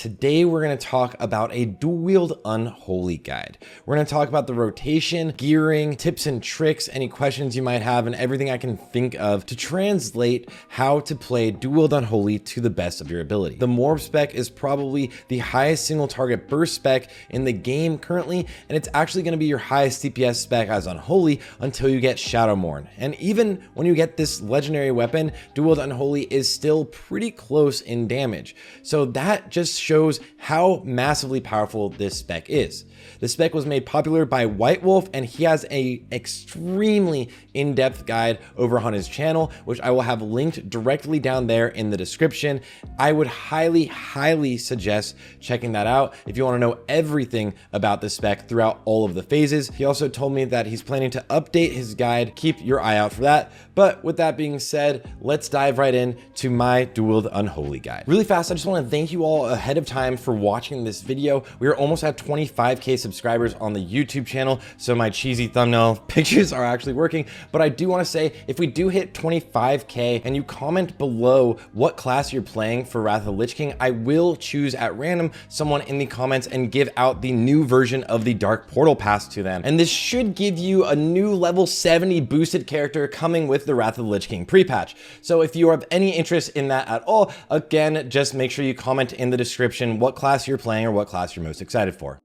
Today we're going to talk about a dual wield unholy guide. We're going to talk about the rotation, gearing, tips and tricks, any questions you might have, and everything I can think of to translate how to play dual wield unholy to the best of your ability. The Morb spec is probably the highest single target burst spec in the game currently, and it's actually going to be your highest CPS spec as unholy until you get Shadowmourne. And even when you get this legendary weapon, dual wield unholy is still pretty close in damage. So that just shows how massively powerful this spec is. The spec was made popular by White Wolf, and he has a extremely in-depth guide over on his channel, which I will have linked directly down there in the description. I would highly suggest checking that out if you want to know everything about the spec throughout all of the phases. He also told me that he's planning to update his guide. Keep your eye out for that. But with that being said, let's dive right in to my dual wield unholy guide. Really fast, I just want to thank you all ahead of time for watching this video. We are almost at 25K subscribers on the YouTube channel, so my cheesy thumbnail pictures are actually working. But I do want to say, if we do hit 25K and you comment below what class you're playing for Wrath of the Lich King, I will choose at random someone in the comments and give out the new version of the Dark Portal Pass to them. And this should give you a new level 70 boosted character coming with the Wrath of the Lich King pre-patch. So if you have any interest in that at all, again, just make sure you comment in the description what class you're playing or what class you're most excited for.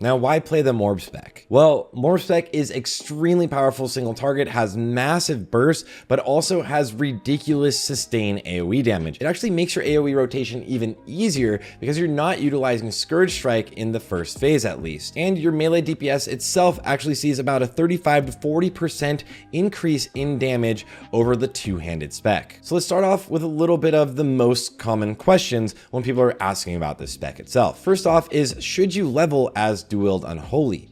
Now, why play the Morb spec? Well, Morb spec is extremely powerful single target, has massive burst, but also has ridiculous sustain AoE damage. It actually makes your AoE rotation even easier because you're not utilizing Scourge Strike in the first phase at least. And your melee DPS itself actually sees about a 35 to 40% increase in damage over the two-handed spec. So let's start off with a little bit of the most common questions when people are asking about this spec itself. First off is, should you level as dual wield unholy?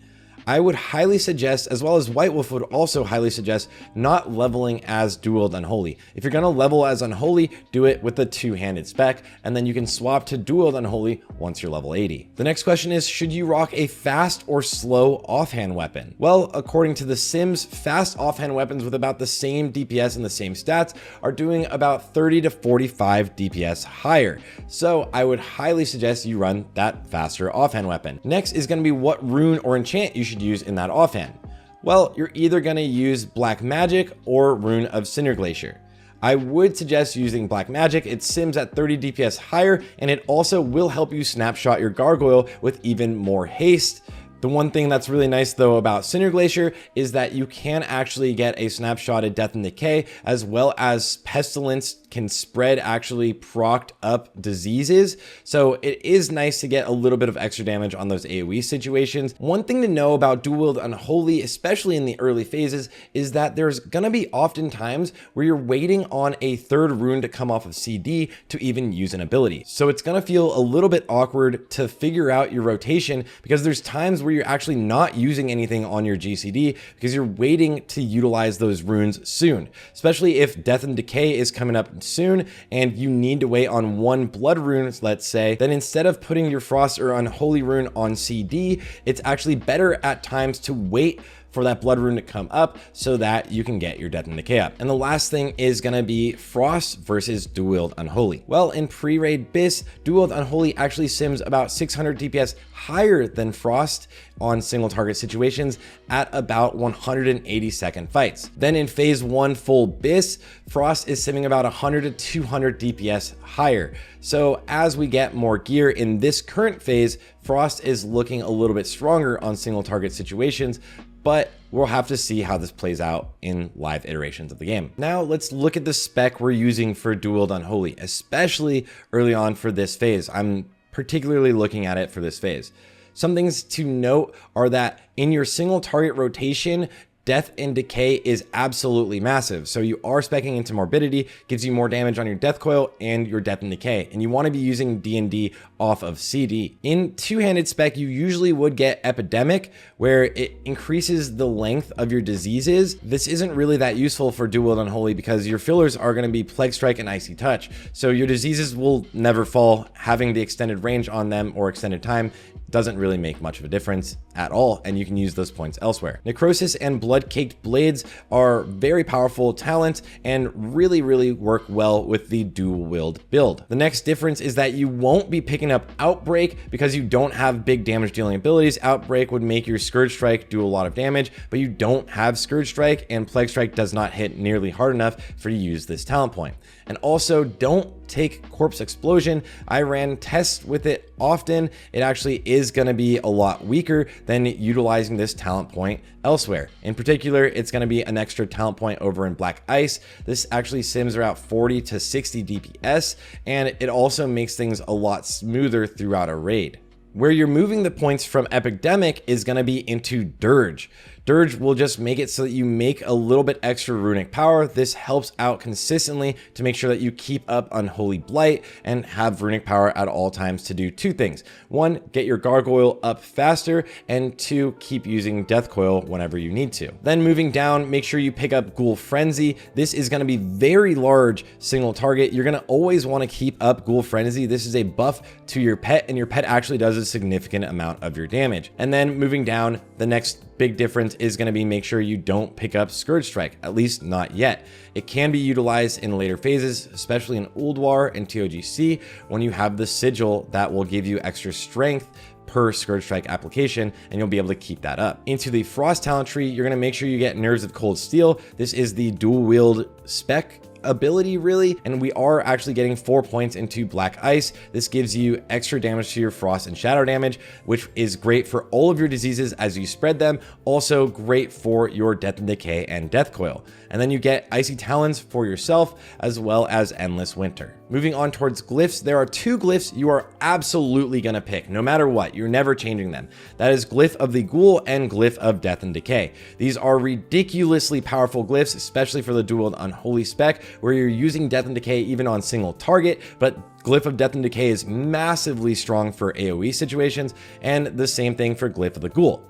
I would highly suggest, as well as White Wolf would also highly suggest, not leveling as dual wield unholy. If you're going to level as unholy, do it with the two-handed spec, and then you can swap to dual wield unholy once you're level 80. The next question is, should you rock a fast or slow offhand weapon? Well, according to the Sims, fast offhand weapons with about the same DPS and the same stats are doing about 30 to 45 DPS higher. So I would highly suggest you run that faster offhand weapon. Next is going to be what rune or enchant you should use in that offhand. Well, you're either going to use Black Magic or Rune of Cinder Glacier. I would suggest using Black Magic. It sims at 30 DPS higher, and it also will help you snapshot your Gargoyle with even more haste. The one thing that's really nice though about Cinder Glacier is that you can actually get a snapshotted Death and Decay, as well as Pestilence can spread actually procced up diseases. So it is nice to get a little bit of extra damage on those AoE situations. One thing to know about dual wield unholy, especially in the early phases, is that there's gonna be often times where you're waiting on a third rune to come off of CD to even use an ability. So it's gonna feel a little bit awkward to figure out your rotation because there's times where you're actually not using anything on your GCD because you're waiting to utilize those runes soon, especially if Death and Decay is coming up soon and you need to wait on one blood rune, let's say. Then instead of putting your Frost or Unholy rune on CD, it's actually better at times to wait for that blood rune to come up so that you can get your Death and Decay up. And the last thing is gonna be Frost versus dual wield unholy. Well, in pre-raid BiS, dual wield unholy actually sims about 600 DPS higher than Frost on single target situations at about 180-second fights. Then in phase 1 full BiS, Frost is simming about 100 to 200 DPS higher. So as we get more gear in this current phase, Frost is looking a little bit stronger on single target situations, but we'll have to see how this plays out in live iterations of the game. Now let's look at the spec we're using for dual wield unholy, especially early on for this phase. I'm particularly looking at it for this phase. Some things to note are that in your single target rotation, Death and Decay is absolutely massive. So you are speccing into Morbidity, gives you more damage on your Death Coil and your Death and Decay. And you want to be using D&D off of CD. In two-handed spec, you usually would get Epidemic, where it increases the length of your diseases. This isn't really that useful for dual wield unholy because your fillers are going to be Plague Strike and Icy Touch. So your diseases will never fall. Having the extended range on them or extended time doesn't really make much of a difference at all, and you can use those points elsewhere. Necrosis and Blood-Caked Blades are very powerful talents and really work well with the dual wield build. The next difference is that you won't be picking up Outbreak because you don't have big damage dealing abilities. Outbreak would make your Scourge Strike do a lot of damage, but you don't have Scourge Strike, and Plague Strike does not hit nearly hard enough for you to use this talent point. And also, don't take Corpse Explosion. I ran tests with it often. It actually is going to be a lot weaker than utilizing this talent point elsewhere. In particular, it's going to be an extra talent point over in Black Ice. This actually sims around 40 to 60 DPS, and it also makes things a lot smoother throughout a raid. Where you're moving the points from Epidemic is going to be into Dirge. Dirge will just make it so that you make a little bit extra runic power. This helps out consistently to make sure that you keep up Unholy Blight and have runic power at all times to do two things. One, get your Gargoyle up faster, and two, keep using Death Coil whenever you need to. Then moving down, make sure you pick up Ghoul Frenzy. This is going to be very large single target. You're going to always want to keep up Ghoul Frenzy. This is a buff to your pet, and your pet actually does a significant amount of your damage. And then moving down, the next big difference is going to be make sure you don't pick up Scourge Strike, at least not yet. It can be utilized in later phases, especially in Ulduar and TOGC, when you have the sigil that will give you extra strength per Scourge Strike application, and you'll be able to keep that up. Into the Frost talent tree, you're going to make sure you get Nerves of Cold Steel. This is the dual wield spec ability, really, and we are actually getting 4 points into Black Ice. This gives you extra damage to your Frost and Shadow damage, which is great for all of your diseases as you spread them. Also great for your Death and Decay and Death Coil. And then you get Icy Talons for yourself, as well as Endless Winter. Moving on towards Glyphs, there are two Glyphs you are absolutely going to pick, no matter what. You're never changing them. That is Glyph of the Ghoul and Glyph of Death and Decay. These are ridiculously powerful Glyphs, especially for the dual Unholy spec, where you're using Death and Decay even on single target, but Glyph of Death and Decay is massively strong for AoE situations, and the same thing for Glyph of the Ghoul.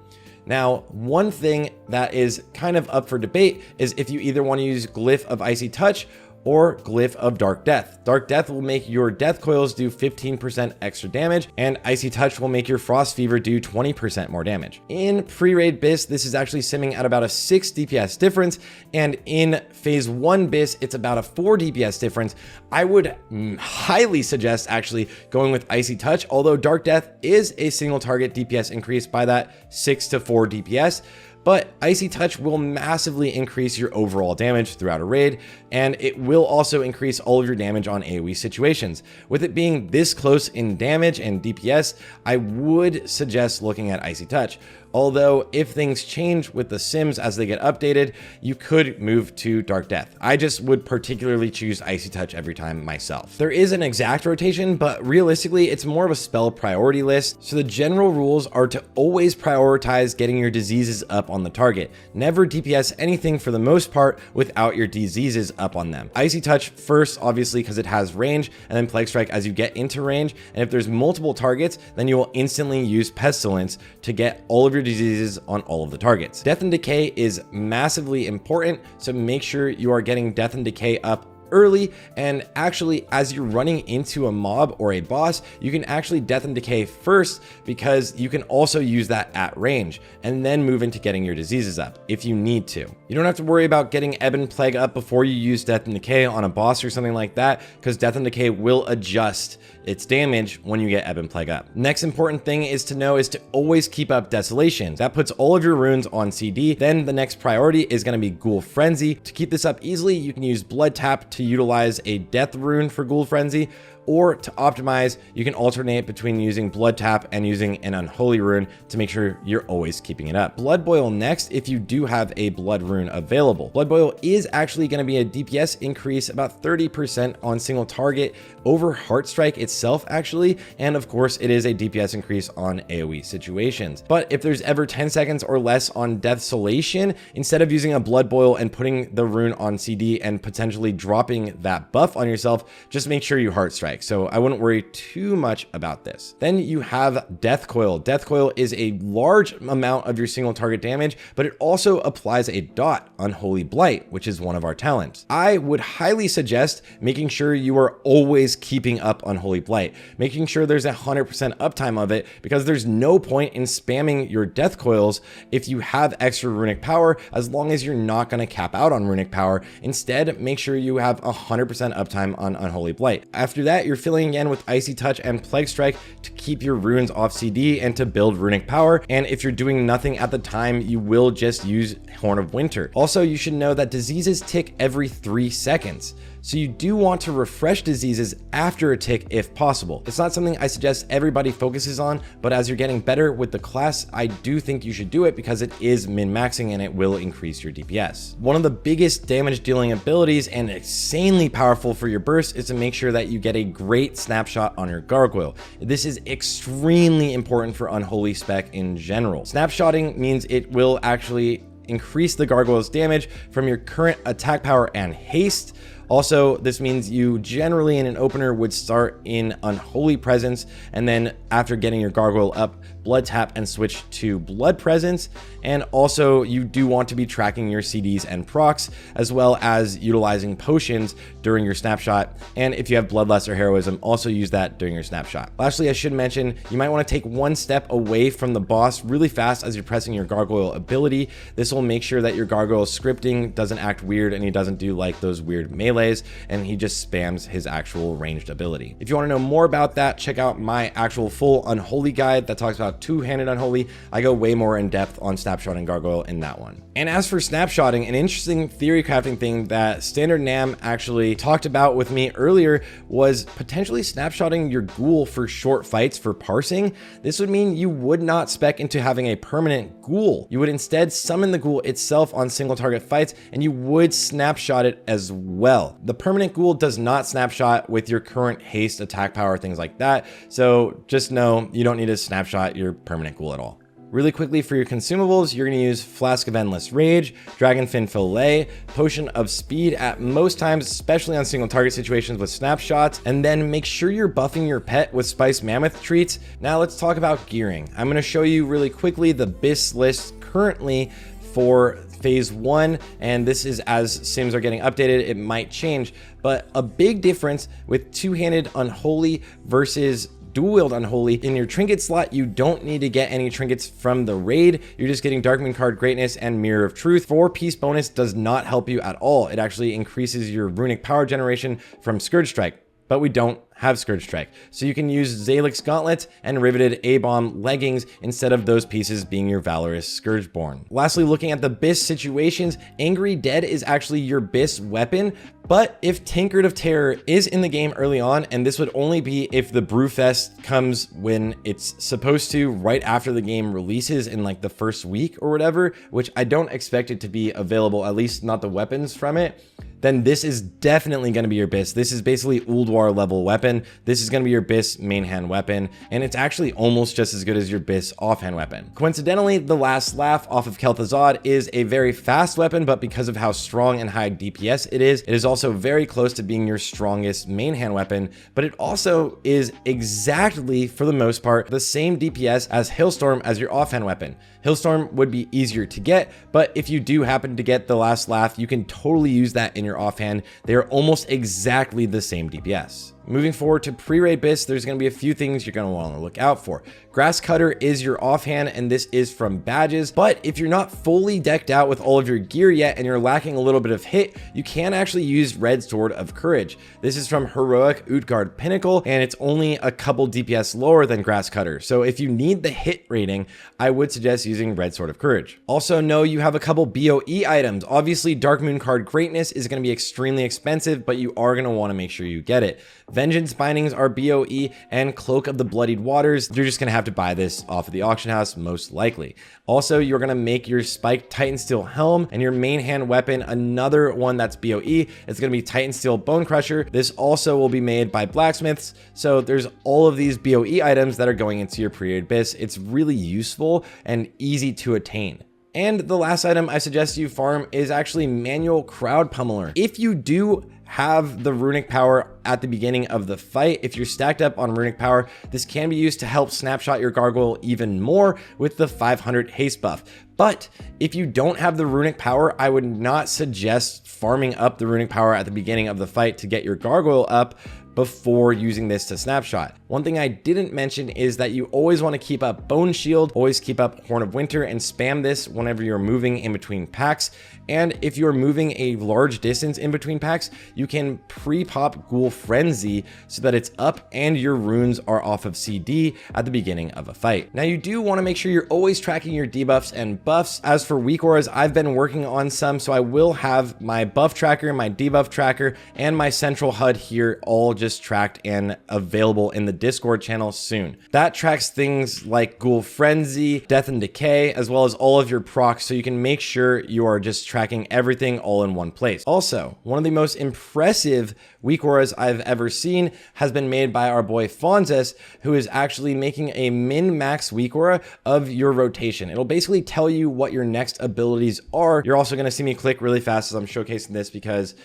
Now, one thing that is kind of up for debate is if you either want to use Glyph of Icy Touch or Glyph of Dark Death. Dark Death will make your Death Coils do 15% extra damage, and Icy Touch will make your Frost Fever do 20% more damage. In pre-raid BiS, this is actually simming at about a 6 DPS difference, and in phase 1 BiS, it's about a 4 DPS difference. I would highly suggest actually going with Icy Touch, although Dark Death is a single target DPS increase by that 6 to 4 DPS. But Icy Touch will massively increase your overall damage throughout a raid, and it will also increase all of your damage on AoE situations. With it being this close in damage and DPS, I would suggest looking at Icy Touch. Although if things change with the sims as they get updated, you could move to Dark Death. I just would particularly choose Icy Touch every time myself. There is an exact rotation, but realistically, it's more of a spell priority list. So the general rules are to always prioritize getting your diseases up on the target. Never DPS anything for the most part without your diseases up on them. Icy Touch first, obviously, because it has range, and then Plague Strike as you get into range. And if there's multiple targets, then you will instantly use Pestilence to get all of your diseases on all of the targets. Death and Decay is massively important, so make sure you are getting Death and Decay up early, and actually as you're running into a mob or a boss, you can actually Death and Decay first, because you can also use that at range and then move into getting your diseases up if you need to. You don't have to worry about getting Ebb and Plague up before you use Death and Decay on a boss or something like that, because Death and Decay will adjust its damage when you get Ebb and Plague up. Next important thing is to know is to always keep up Desolation. That puts all of your runes on CD. Then the next priority is going to be Ghoul Frenzy. To keep this up easily, you can use Blood Tap to utilize a death rune for Ghoul Frenzy, or to optimize, you can alternate between using Blood Tap and using an Unholy rune to make sure you're always keeping it up. Blood Boil next if you do have a Blood rune available. Blood Boil is actually going to be a DPS increase about 30% on single target over Heart Strike itself actually, and of course it is a DPS increase on AoE situations. But if there's ever 10 seconds or less on Desolation, instead of using a Blood Boil and putting the rune on CD and potentially dropping that buff on yourself, just make sure you Heart Strike. Strike, so I wouldn't worry too much about this. Then you have Death Coil. Death Coil is a large amount of your single target damage, but it also applies a dot, Unholy Blight, which is one of our talents. I would highly suggest making sure you are always keeping up Unholy Blight, making sure there's 100% uptime of it, because there's no point in spamming your Death Coils if you have extra runic power, as long as you're not going to cap out on runic power. Instead, make sure you have 100% uptime on Unholy Blight. After that, you're filling again with Icy Touch and Plague Strike to keep your runes off CD and to build runic power. And if you're doing nothing at the time, you will just use Horn of Winter. Also, you should know that diseases tick every 3 seconds. So you do want to refresh diseases after a tick if possible. It's not something I suggest everybody focuses on, but as you're getting better with the class, I do think you should do it because it is min-maxing and it will increase your DPS. One of the biggest damage dealing abilities and insanely powerful for your burst is to make sure that you get a great snapshot on your Gargoyle. This is extremely important for Unholy spec in general. Snapshotting means it will actually increase the Gargoyle's damage from your current attack power and haste. Also, this means you generally in an opener would start in Unholy Presence, and then after getting your Gargoyle up, Blood Tap and switch to Blood Presence. And also, you do want to be tracking your CDs and procs, as well as utilizing potions during your snapshot. And if you have Bloodlust or Heroism, also use that during your snapshot. Lastly, I should mention, you might want to take one step away from the boss really fast as you're pressing your Gargoyle ability. This will make sure that your Gargoyle scripting doesn't act weird and he doesn't do like those weird melees, and he just spams his actual ranged ability. If you want to know more about that, check out my actual full Unholy guide that talks about two-handed Unholy. I go way more in depth on Snapshotting Gargoyle in that one. And as for Snapshotting, an interesting theory crafting thing that Standard Nam actually talked about with me earlier was potentially snapshotting your Ghoul for short fights for parsing. This would mean you would not spec into having a permanent Ghoul. You would instead summon the Ghoul itself on single target fights, and you would snapshot it as well. The permanent Ghoul does not snapshot with your current haste, attack power, things like that. So just know you don't need to snapshot your permanent Ghoul at all. Really quickly, for your consumables, you're going to use Flask of Endless Rage, Dragonfin Fillet, Potion of Speed at most times, especially on single target situations with snapshots, and then make sure you're buffing your pet with Spice Mammoth treats. Now let's talk about gearing. I'm going to show you really quickly the BiS list currently for phase 1, and this is as sims are getting updated. It might change, but a big difference with two-handed Unholy versus dual wield Unholy, in your trinket slot, you don't need to get any trinkets from the raid. You're just getting Darkmoon Card Greatness and Mirror of Truth. 4-piece bonus does not help you at all. It actually increases your runic power generation from Scourge Strike, but we don't have Scourge Strike. So you can use Zalix Gauntlet and Riveted A-Bomb Leggings instead of those pieces being your Valorous Scourgeborn. Lastly, looking at the BiS situations, Angry Dead is actually your BiS weapon, but if Tankard of Terror is in the game early on, and this would only be if the Brewfest comes when it's supposed to, right after the game releases in like the first week or whatever, which I don't expect it to be available, at least not the weapons from it, then this is definitely going to be your BiS. This is basically Ulduar level weapon. This is going to be your BiS main hand weapon, and it's actually almost just as good as your BiS offhand weapon. Coincidentally, the Last Laugh off of Kel'Thuzad is a very fast weapon, but because of how strong and high DPS it is also very close to being your strongest main hand weapon, but it also is exactly, for the most part, the same DPS as Hailstorm as your offhand weapon. Hailstorm would be easier to get, but if you do happen to get the Last Laugh, you can totally use that in your offhand. They are almost exactly the same DPS. Moving forward to pre-raid BiS, there's going to be a few things you're going to want to look out for. Grass Cutter is your offhand, and this is from badges, but if you're not fully decked out with all of your gear yet and you're lacking a little bit of hit, you can actually use Red Sword of Courage. This is from Heroic Utgard Pinnacle, and it's only a couple DPS lower than Grass Cutter. So if you need the hit rating, I would suggest using Red Sword of Courage. Also know you have a couple BOE items. Obviously, Darkmoon Card Greatness is going to be extremely expensive, but you are going to want to make sure you get it. Vengeance Bindings are BOE, and Cloak of the Bloodied Waters, you're just going to have to buy this off of the auction house, most likely. Also, you're going to make your Spiked Titansteel Helm, and your main hand weapon, another one that's BOE, it's going to be Titansteel Bone Crusher. This also will be made by blacksmiths, so there's all of these BOE items that are going into your pre-raid BiS. It's really useful and easy to attain. And the last item I suggest you farm is actually Manual Crowd Pummeler. If you do have the runic power at the beginning of the fight. If you're stacked up on runic power, this can be used to help snapshot your Gargoyle even more with the 500 haste buff. But if you don't have the runic power, I would not suggest farming up the runic power at the beginning of the fight to get your Gargoyle up before using this to snapshot. One thing I didn't mention is that you always want to keep up Bone Shield, always keep up Horn of Winter, and spam this whenever you're moving in between packs. And if you're moving a large distance in between packs, you can pre-pop Ghoul Frenzy so that it's up and your runes are off of CD at the beginning of a fight. Now you do want to make sure you're always tracking your debuffs and buffs. As for weak auras, I've been working on some, so I will have my buff tracker, my debuff tracker, and my central HUD here all just tracked and available in the Discord channel soon. That tracks things like Ghoul Frenzy, Death and Decay, as well as all of your procs, so you can make sure you are just tracking everything all in one place. Also, one of the most impressive weak auras I've ever seen has been made by our boy Fonas, who is actually making a min-max weak aura of your rotation. It'll basically tell you what your next abilities are. You're also going to see me click really fast as I'm showcasing this because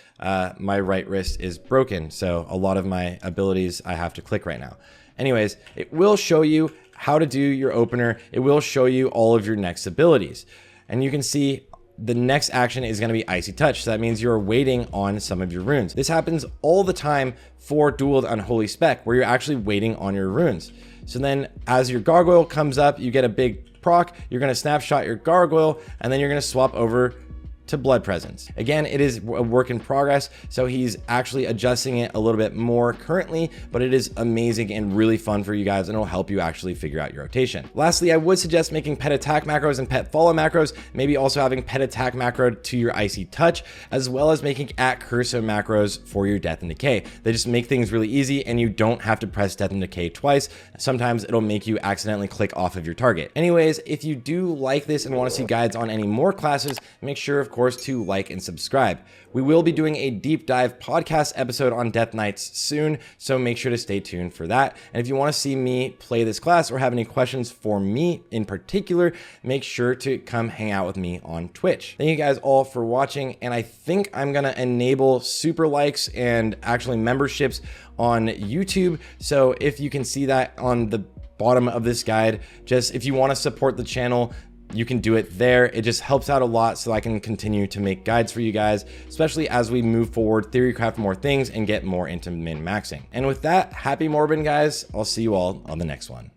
my right wrist is broken, so a lot of my abilities I have to click right now. Anyways, it will show you how to do your opener. It will show you all of your next abilities, and you can see the next action is going to be Icy Touch. So that means you're waiting on some of your runes. This happens all the time for Wield Unholy spec, where you're actually waiting on your runes. So then as your Gargoyle comes up, you get a big proc, you're going to snapshot your Gargoyle, and then you're going to swap over to Blood Presence. Again, it is a work in progress, so he's actually adjusting it a little bit more currently, but it is amazing and really fun for you guys, and it'll help you actually figure out your rotation. Lastly, I would suggest making pet attack macros and pet follow macros, maybe also having pet attack macro to your Icy Touch, as well as making at cursor macros for your Death and Decay. They just make things really easy, and you don't have to press Death and Decay twice. Sometimes it'll make you accidentally click off of your target. Anyways, if you do like this and want to see guides on any more classes, make sure, of course, to like and subscribe. We will be doing a deep dive podcast episode on Death Knights soon, so make sure to stay tuned for that. And if you want to see me play this class or have any questions for me in particular, make sure to come hang out with me on Twitch. Thank you guys all for watching, and I think I'm gonna enable super likes and actually memberships on YouTube. So if you can see that on the bottom of this guide, just if you want to support the channel, you can do it there. It just helps out a lot so I can continue to make guides for you guys, especially as we move forward, theorycraft more things, and get more into min-maxing. And with that, happy Morbin, guys. I'll see you all on the next one.